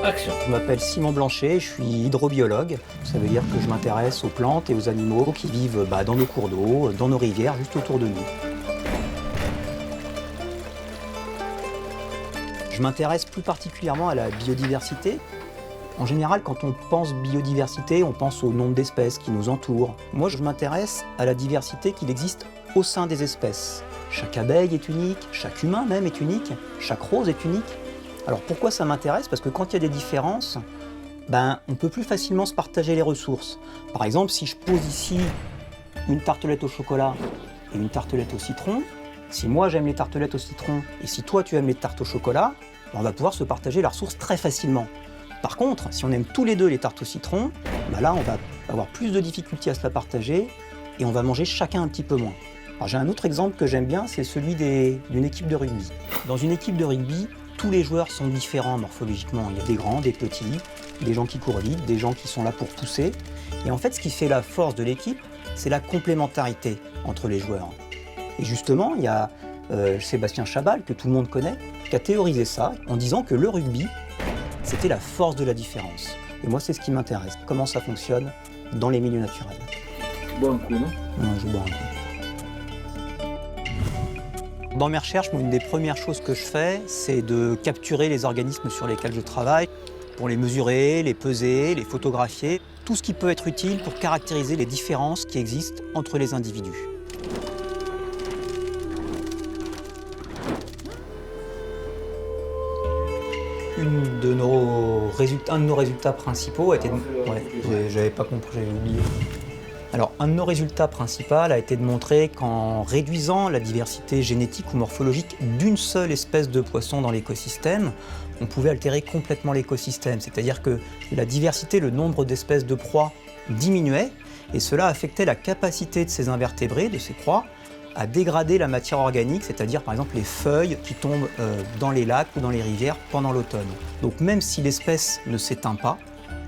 action. Je m'appelle Simon Blanchet, je suis hydrobiologue. Ça veut dire que je m'intéresse aux plantes et aux animaux qui vivent dans nos cours d'eau, dans nos rivières, juste autour de nous. Je m'intéresse plus particulièrement à la biodiversité. En général, quand on pense biodiversité, on pense au nombre d'espèces qui nous entourent. Moi, je m'intéresse à la diversité qu'il existe au sein des espèces. Chaque abeille est unique, chaque humain même est unique, chaque rose est unique. Alors pourquoi ça m'intéresse? Parce que quand il y a des différences, on peut plus facilement se partager les ressources. Par exemple, si je pose ici une tartelette au chocolat et une tartelette au citron, si moi j'aime les tartelettes au citron et si toi tu aimes les tartes au chocolat, on va pouvoir se partager la ressource très facilement. Par contre, si on aime tous les deux les tartes au citron, là on va avoir plus de difficultés à se la partager et on va manger chacun un petit peu moins. Alors, j'ai un autre exemple que j'aime bien, c'est celui d'une équipe de rugby. Dans une équipe de rugby, tous les joueurs sont différents morphologiquement. Il y a des grands, des petits, des gens qui courent vite, des gens qui sont là pour pousser. Et en fait, ce qui fait la force de l'équipe, c'est la complémentarité entre les joueurs. Et justement, il y a Sébastien Chabal, que tout le monde connaît, qui a théorisé ça en disant que le rugby, c'était la force de la différence. Et moi, c'est ce qui m'intéresse. Comment ça fonctionne dans les milieux naturels. Tu bois un coup, non? Non, je bois un coup. Dans mes recherches, une des premières choses que je fais, c'est de capturer les organismes sur lesquels je travaille, pour les mesurer, les peser, les photographier, tout ce qui peut être utile pour caractériser les différences qui existent entre les individus. Un de nos résultats principaux a été... j'avais pas compris, j'avais oublié. Alors, un de nos résultats principaux a été de montrer qu'en réduisant la diversité génétique ou morphologique d'une seule espèce de poisson dans l'écosystème, on pouvait altérer complètement l'écosystème. C'est-à-dire que la diversité, le nombre d'espèces de proies diminuait, et cela affectait la capacité de ces invertébrés, de ces proies, à dégrader la matière organique, c'est-à-dire par exemple les feuilles qui tombent dans les lacs ou dans les rivières pendant l'automne. Donc même si l'espèce ne s'éteint pas,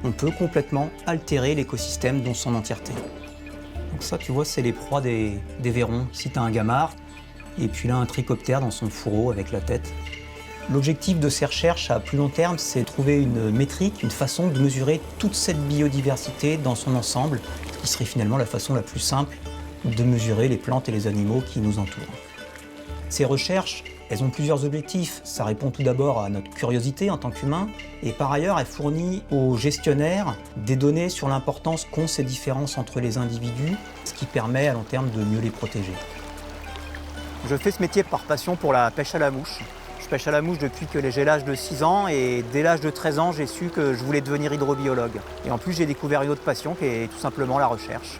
on peut complètement altérer l'écosystème dans son entièreté. Donc ça, tu vois, c'est les proies des vairons. Ici, tu as un gamard, et puis là, un trichoptère dans son fourreau avec la tête. L'objectif de ces recherches à plus long terme, c'est de trouver une métrique, une façon de mesurer toute cette biodiversité dans son ensemble, ce qui serait finalement la façon la plus simple de mesurer les plantes et les animaux qui nous entourent. Ces recherches, elles ont plusieurs objectifs. Ça répond tout d'abord à notre curiosité en tant qu'humains, et par ailleurs, elles fournissent aux gestionnaires des données sur l'importance qu'ont ces différences entre les individus, ce qui permet à long terme de mieux les protéger. Je fais ce métier par passion pour la pêche à la mouche. Je pêche à la mouche depuis que j'ai l'âge de 6 ans, et dès l'âge de 13 ans, j'ai su que je voulais devenir hydrobiologue. Et en plus, j'ai découvert une autre passion qui est tout simplement la recherche.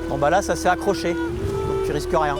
Bon là, ça s'est accroché, donc tu risques rien.